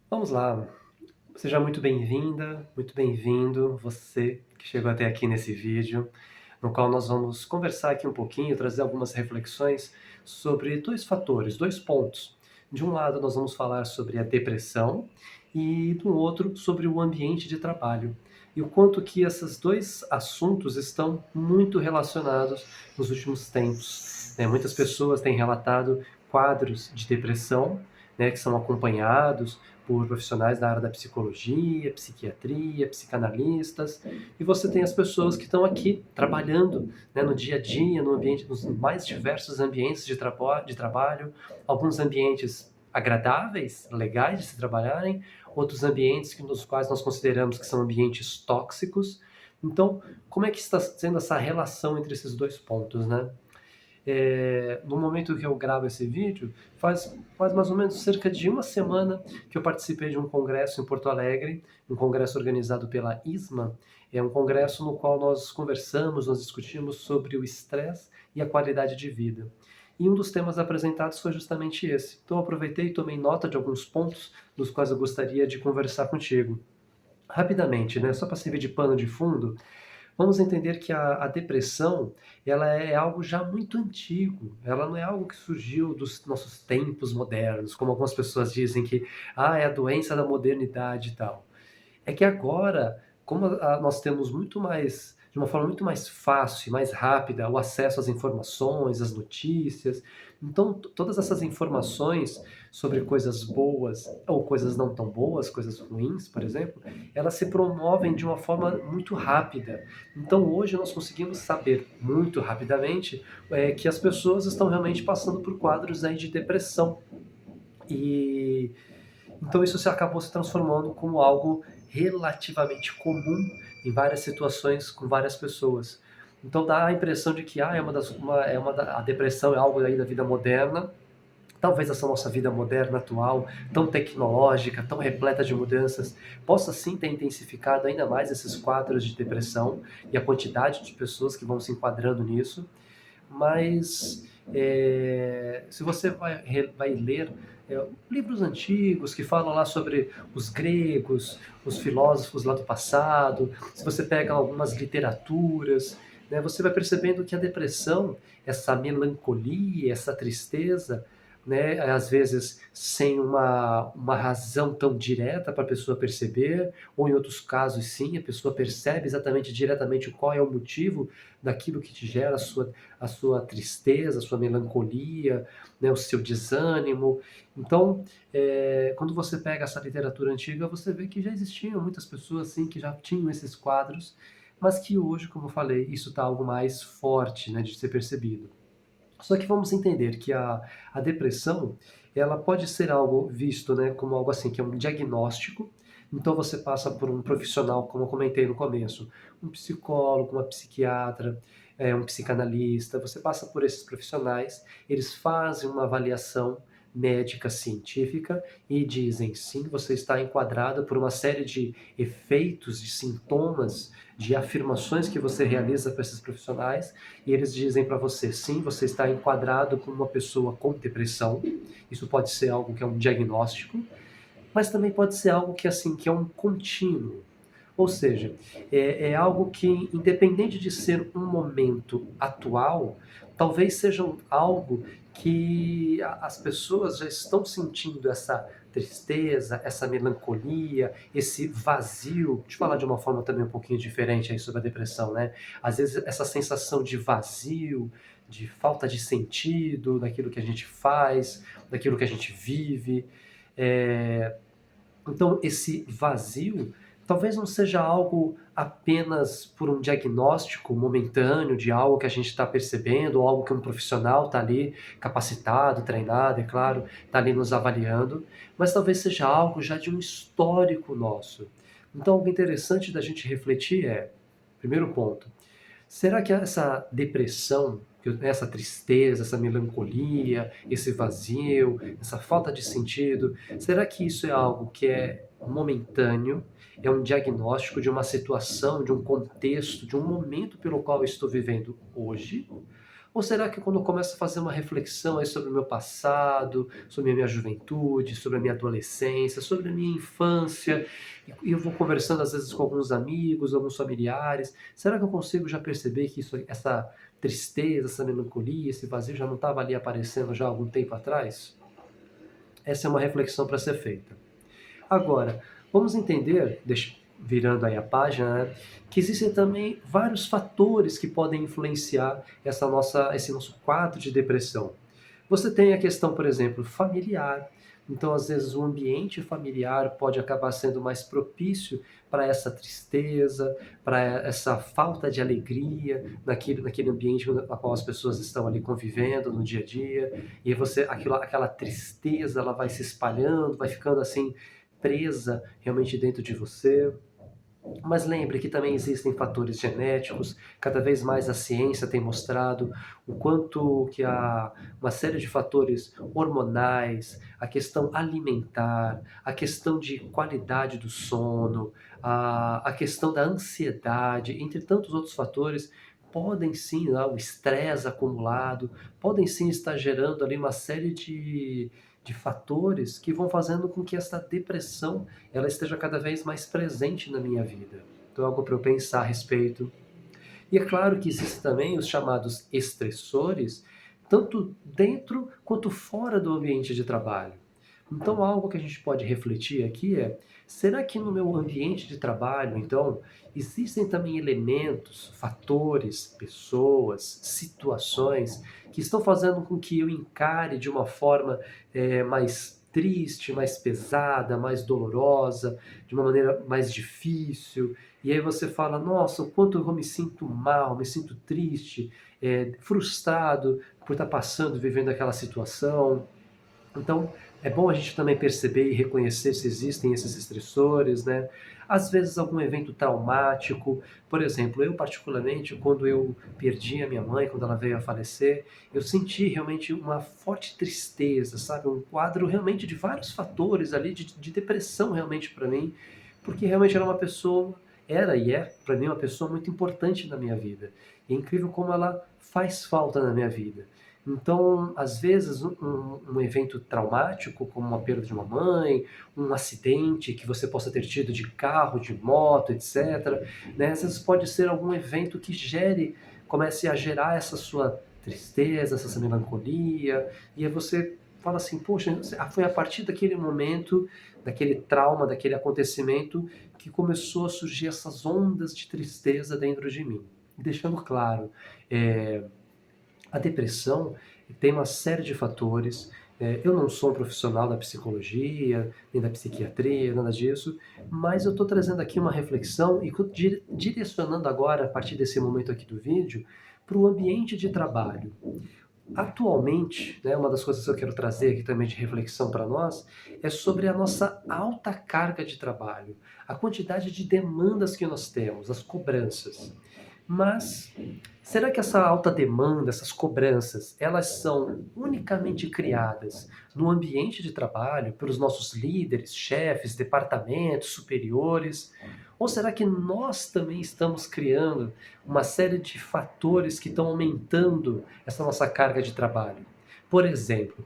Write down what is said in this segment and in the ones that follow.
Vamos lá. Seja muito bem-vinda, muito bem-vindo, você que chegou até aqui nesse vídeo, no qual nós vamos conversar aqui um pouquinho, trazer algumas reflexões sobre 2 fatores, 2 pontos. De um lado, nós vamos falar sobre a depressão e do outro, sobre o ambiente de trabalho. E o quanto que esses 2 assuntos estão muito relacionados nos últimos tempos, né. Muitas pessoas têm relatado quadros de depressão, né, que são acompanhados por profissionais da área da psicologia, psiquiatria, psicanalistas, e você tem as pessoas que estão aqui trabalhando, né, no dia a dia, no ambiente, nos mais diversos ambientes de trabalho, alguns ambientes agradáveis, legais de se trabalharem, outros ambientes nos quais nós consideramos que são ambientes tóxicos. Então, como é que está sendo essa relação entre esses dois pontos, né? No momento que eu gravo esse vídeo, faz mais ou menos cerca de uma semana que eu participei de um congresso em Porto Alegre, um congresso organizado pela ISMA. É um congresso no qual nós conversamos, nós discutimos sobre o estresse e a qualidade de vida. E um dos temas apresentados foi justamente esse. Então eu aproveitei e tomei nota de alguns pontos dos quais eu gostaria de conversar contigo. Rapidamente, né, só para servir de pano de fundo, vamos entender que a depressão, ela é algo já muito antigo, ela não é algo que surgiu dos nossos tempos modernos, como algumas pessoas dizem que: "Ah, é a doença da modernidade e tal". É que agora, como nós temos muito mais de uma forma muito mais fácil e mais rápida o acesso às informações, às notícias, então todas essas informações sobre coisas boas ou coisas não tão boas, coisas ruins, por exemplo, elas se promovem de uma forma muito rápida. Então hoje nós conseguimos saber muito rapidamente, que as pessoas estão realmente passando por quadros aí de depressão. E então isso se acabou se transformando como algo relativamente comum em várias situações com várias pessoas. Então dá a impressão de que, é uma das uma é uma da a depressão é algo aí da vida moderna, talvez essa nossa vida moderna atual, tão tecnológica, tão repleta de mudanças, possa sim ter intensificado ainda mais esses quadros de depressão e a quantidade de pessoas que vão se enquadrando nisso. Mas, se você vai ler, livros antigos que falam lá sobre os gregos, os filósofos lá do passado, se você pega algumas literaturas, né, você vai percebendo que a depressão, essa melancolia, essa tristeza, né, às vezes sem uma razão tão direta para a pessoa perceber, ou em outros casos sim, a pessoa percebe exatamente diretamente qual é o motivo daquilo que te gera a sua tristeza, a sua melancolia, né, o seu desânimo. Então, quando você pega essa literatura antiga, você vê que já existiam muitas pessoas assim que já tinham esses quadros, mas que hoje, como eu falei, isso está algo mais forte, né, de ser percebido. Só que vamos entender que a depressão, ela pode ser algo visto, né, como algo assim, que é um diagnóstico, então você passa por um profissional, como eu comentei no começo, um psicólogo, uma psiquiatra, um psicanalista, você passa por esses profissionais, eles fazem uma avaliação médica científica e dizem: "Sim, você está enquadrada por uma série de efeitos, de sintomas, de afirmações que você realiza para esses profissionais, e eles dizem para você: sim, você está enquadrado como uma pessoa com depressão. Isso pode ser algo que é um diagnóstico, mas também pode ser algo que assim que é um contínuo. Ou seja, é algo que, independente de ser um momento atual, talvez seja algo que as pessoas já estão sentindo essa tristeza, essa melancolia, esse vazio. Deixa eu falar de uma forma também um pouquinho diferente aí sobre a depressão, né? Às vezes essa sensação de vazio, de falta de sentido daquilo que a gente faz, daquilo que a gente vive. É, então, esse vazio talvez não seja algo apenas por um diagnóstico momentâneo de algo que a gente está percebendo, ou algo que um profissional está ali capacitado, treinado, é claro, está ali nos avaliando, mas talvez seja algo já de um histórico nosso. Então, algo interessante da gente refletir é, primeiro ponto, será que essa depressão, essa tristeza, essa melancolia, esse vazio, essa falta de sentido, será que isso é algo que é momentâneo, é um diagnóstico de uma situação, de um contexto, de um momento pelo qual eu estou vivendo hoje? Ou será que quando eu começo a fazer uma reflexão aí sobre o meu passado, sobre a minha juventude, sobre a minha adolescência, sobre a minha infância, e eu vou conversando às vezes com alguns amigos, alguns familiares, será que eu consigo já perceber que essa tristeza, essa melancolia, esse vazio já não estava ali aparecendo já há algum tempo atrás? Essa é uma reflexão para ser feita. Agora, vamos entender, virando aí a página, né, que existem também vários fatores que podem influenciar esse nosso quadro de depressão. Você tem a questão, por exemplo, familiar. Então, às vezes, o ambiente familiar pode acabar sendo mais propício para essa tristeza, para essa falta de alegria naquele ambiente na qual as pessoas estão ali convivendo no dia a dia. E aí aquela tristeza, ela vai se espalhando, vai ficando assim presa realmente dentro de você. Mas lembre que também existem fatores genéticos, cada vez mais a ciência tem mostrado o quanto que há uma série de fatores hormonais, a questão alimentar, a questão de qualidade do sono, a questão da ansiedade, entre tantos outros fatores, podem sim, o estresse acumulado, podem sim estar gerando ali uma série de fatores que vão fazendo com que essa depressão ela esteja cada vez mais presente na minha vida. Então é algo para eu pensar a respeito. E é claro que existem também os chamados estressores, tanto dentro quanto fora do ambiente de trabalho. Então algo que a gente pode refletir aqui é, será que no meu ambiente de trabalho, então, existem também elementos, fatores, pessoas, situações que estão fazendo com que eu encare de uma forma mais triste, mais pesada, mais dolorosa, de uma maneira mais difícil, e aí você fala, nossa, o quanto eu me sinto mal, me sinto triste, frustrado por estar passando, vivendo aquela situação. Então, é bom a gente também perceber e reconhecer se existem esses estressores, né? Às vezes algum evento traumático, por exemplo, eu particularmente, quando eu perdi a minha mãe, quando ela veio a falecer, eu senti realmente uma forte tristeza, sabe? Um quadro realmente de vários fatores ali, de depressão realmente para mim, porque realmente era uma pessoa, era e é para mim uma pessoa muito importante na minha vida. E é incrível como ela faz falta na minha vida. Então, às vezes, um evento traumático, como uma perda de uma mãe, um acidente que você possa ter tido de carro, de moto, etc., né? Às vezes pode ser algum evento que comece a gerar essa sua tristeza, essa melancolia, e aí você fala assim, poxa, foi a partir daquele momento, daquele trauma, daquele acontecimento, que começou a surgir essas ondas de tristeza dentro de mim. Deixando claro, é, a depressão tem uma série de fatores. Eu não sou um profissional da psicologia, nem da psiquiatria, nada disso, mas eu estou trazendo aqui uma reflexão e direcionando agora, a partir desse momento aqui do vídeo, para o ambiente de trabalho. Atualmente, né, uma das coisas que eu quero trazer aqui também de reflexão para nós é sobre a nossa alta carga de trabalho, a quantidade de demandas que nós temos, as cobranças. Mas será que essa alta demanda, essas cobranças, elas são unicamente criadas no ambiente de trabalho, pelos nossos líderes, chefes, departamentos, superiores? Ou será que nós também estamos criando uma série de fatores que estão aumentando essa nossa carga de trabalho? Por exemplo,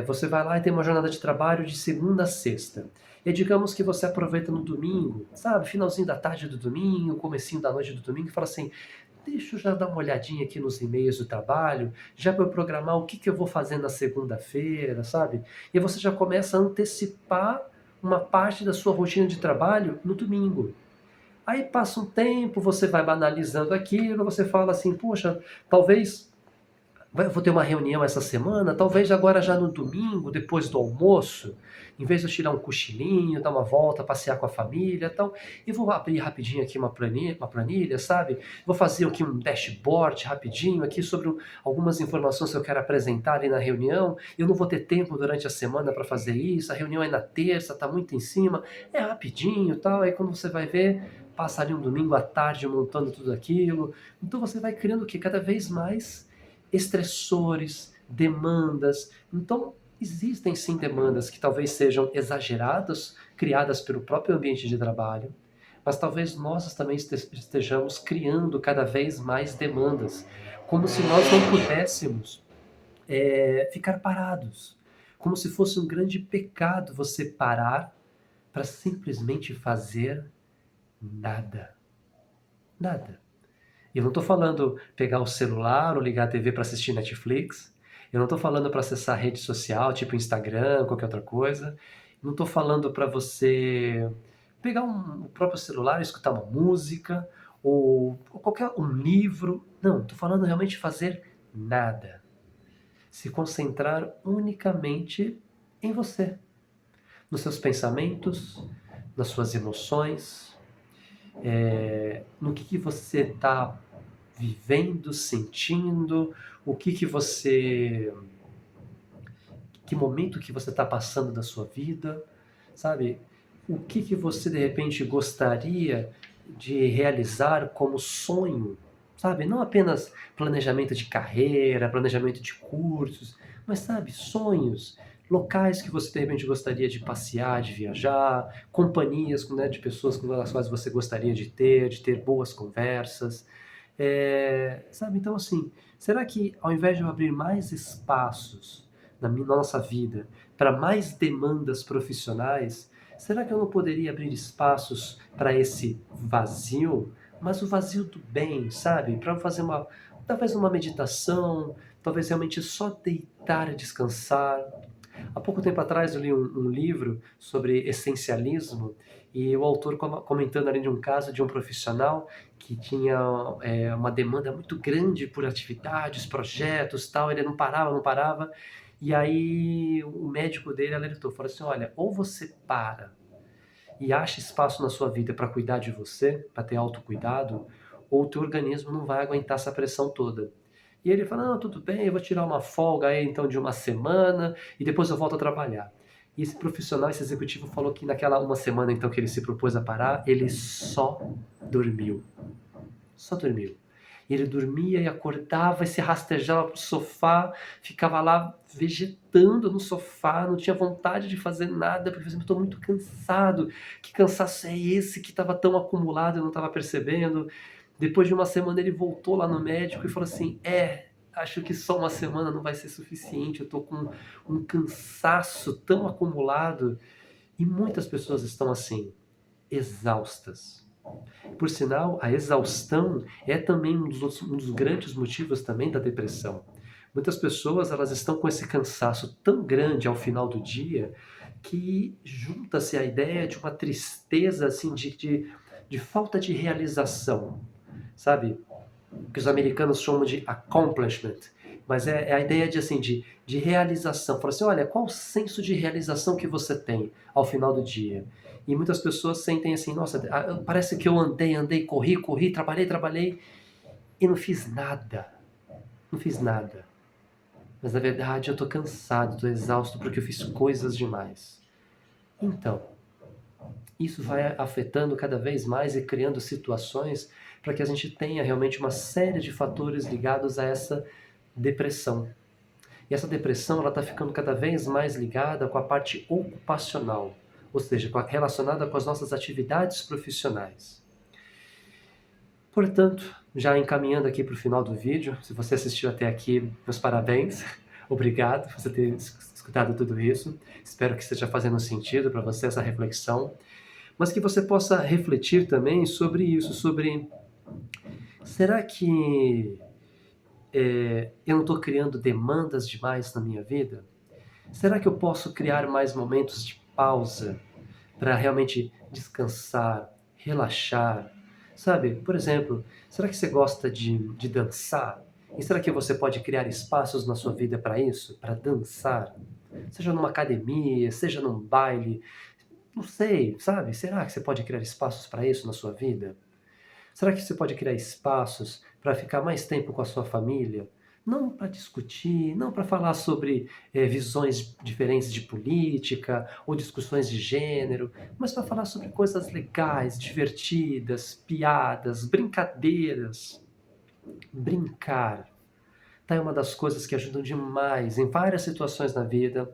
você vai lá e tem uma jornada de trabalho de segunda a sexta. E digamos que você aproveita no domingo, sabe, finalzinho da tarde do domingo, comecinho da noite do domingo, e fala assim, deixa eu já dar uma olhadinha aqui nos e-mails do trabalho, já para eu programar o que que eu vou fazer na segunda-feira, sabe? E aí você já começa a antecipar uma parte da sua rotina de trabalho no domingo. Aí passa um tempo, você vai banalizando aquilo, você fala assim, poxa, talvez eu vou ter uma reunião essa semana, talvez agora já no domingo, depois do almoço, em vez de eu tirar um cochilinho, dar uma volta, passear com a família e tal, e vou abrir rapidinho aqui uma planilha, sabe? Vou fazer aqui um dashboard rapidinho aqui sobre algumas informações que eu quero apresentar ali na reunião. Eu não vou ter tempo durante a semana para fazer isso, a reunião é na terça, tá muito em cima, é rapidinho e tal, aí quando você vai ver, passa ali um domingo à tarde montando tudo aquilo. Então você vai criando o que? Cada vez mais estressores, demandas. Então, existem sim demandas que talvez sejam exageradas, criadas pelo próprio ambiente de trabalho, mas talvez nós também estejamos criando cada vez mais demandas. como se nós não pudéssemos ficar parados, como se fosse um grande pecado você parar para simplesmente fazer nada. Nada. E eu não estou falando pegar o celular ou ligar a TV para assistir Netflix. Eu não estou falando para acessar rede social, tipo Instagram, qualquer outra coisa. Não estou falando para você pegar o próprio celular e escutar uma música ou qualquer um livro. Não, estou falando realmente fazer nada. Se concentrar unicamente em você, nos seus pensamentos, nas suas emoções, no que você está vivendo, sentindo, o que você, que momento que você está passando da sua vida, sabe? O que você de repente gostaria de realizar como sonho, sabe? Não apenas planejamento de carreira, planejamento de cursos, mas sabe, sonhos, locais que você de repente gostaria de passear, de viajar, companhias, né, de pessoas com as quais você gostaria de ter boas conversas. Sabe, então assim, será que ao invés de eu abrir mais espaços na nossa vida para mais demandas profissionais, será que eu não poderia abrir espaços para esse vazio, mas o vazio do bem, sabe? Para fazer talvez uma meditação, talvez realmente só deitar e descansar. Há pouco tempo atrás eu li um livro sobre essencialismo e o autor comentando ali de um caso de um profissional que tinha uma demanda muito grande por atividades, projetos, tal, ele não parava, não parava. E aí o médico dele alertou, falou assim, olha, ou você para e acha espaço na sua vida para cuidar de você, para ter autocuidado, ou o teu organismo não vai aguentar essa pressão toda. E ele fala, não, tudo bem, eu vou tirar uma folga aí então de uma semana e depois eu volto a trabalhar. E esse profissional, esse executivo falou que naquela uma semana então que ele se propôs a parar, ele só dormiu. Só dormiu. E ele dormia e acordava e se rastejava pro sofá, ficava lá vegetando no sofá, não tinha vontade de fazer nada, porque eu estou muito cansado. Que cansaço é esse que estava tão acumulado e eu não estava percebendo? Depois de uma semana ele voltou lá no médico e falou assim: acho que só uma semana não vai ser suficiente, eu estou com um cansaço tão acumulado. E muitas pessoas estão assim, exaustas. Por sinal, a exaustão é também um dos grandes motivos também da depressão. Muitas pessoas elas estão com esse cansaço tão grande ao final do dia que junta-se a ideia de uma tristeza assim de falta de realização, sabe? Que os americanos chamam de accomplishment, mas é a ideia de assim de realização. Fala assim, olha, qual o senso de realização que você tem ao final do dia? E muitas pessoas sentem assim, nossa, parece que eu andei, corri, trabalhei e não fiz nada. Não fiz nada. Mas na verdade eu estou cansado, estou exausto porque eu fiz coisas demais. Então, isso vai afetando cada vez mais e criando situações para que a gente tenha realmente uma série de fatores ligados a essa depressão. E essa depressão ela está ficando cada vez mais ligada com a parte ocupacional, ou seja, relacionada com as nossas atividades profissionais. Portanto, já encaminhando aqui para o final do vídeo, se você assistiu até aqui, meus parabéns. Obrigado por você ter escutado tudo isso. Espero que esteja fazendo sentido para você essa reflexão. Mas que você possa refletir também sobre isso, sobre será que eu não estou criando demandas demais na minha vida? Será que eu posso criar mais momentos de pausa para realmente descansar, relaxar? Sabe, por exemplo, será que você gosta de dançar? E será que você pode criar espaços na sua vida para isso? Para dançar? Seja numa academia, seja num baile, não sei, sabe? Será que você pode criar espaços para isso na sua vida? Será que você pode criar espaços para ficar mais tempo com a sua família? Não para discutir, não para falar sobre visões diferentes de política ou discussões de gênero, mas para falar sobre coisas legais, divertidas, piadas, brincadeiras. Brincar. Tá? É uma das coisas que ajudam demais em várias situações na vida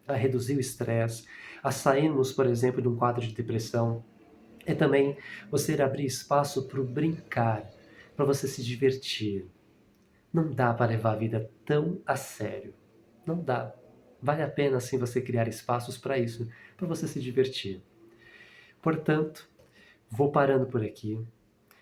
a reduzir o estresse, a sairmos, por exemplo, de um quadro de depressão. É também você abrir espaço para o brincar, para você se divertir. Não dá para levar a vida tão a sério. Não dá. Vale a pena sim você criar espaços para isso, para você se divertir. Portanto, vou parando por aqui.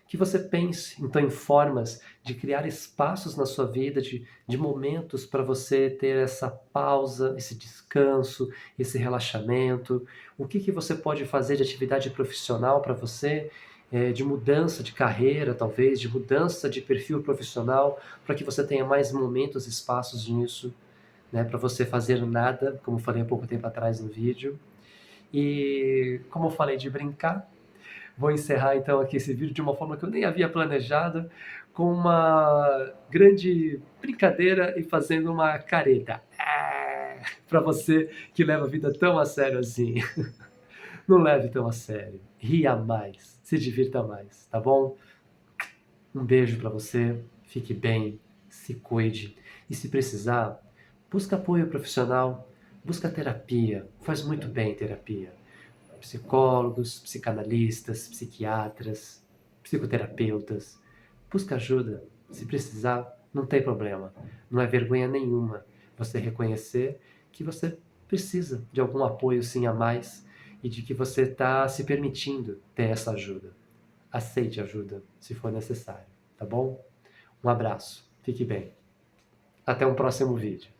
Que você pense, então, em formas de criar espaços na sua vida, de momentos para você ter essa pausa, esse descanso, esse relaxamento. O que você pode fazer de atividade profissional para você, de mudança de carreira, talvez, de mudança de perfil profissional, para que você tenha mais momentos, espaços nisso, né, para você fazer nada, como eu falei há pouco tempo atrás no vídeo. E como eu falei de brincar, vou encerrar então aqui esse vídeo de uma forma que eu nem havia planejado, com uma grande brincadeira e fazendo uma careta. Para você que leva a vida tão a sério assim. Não leve tão a sério. Ria mais, se divirta mais, tá bom? Um beijo para você, fique bem, se cuide e se precisar, busca apoio profissional, busca terapia, faz muito bem terapia. Psicólogos, psicanalistas, psiquiatras, psicoterapeutas. Busca ajuda. Se precisar, não tem problema. Não é vergonha nenhuma você reconhecer que você precisa de algum apoio sim a mais e de que você está se permitindo ter essa ajuda. Aceite ajuda se for necessário, tá bom? Um abraço. Fique bem. Até um próximo vídeo.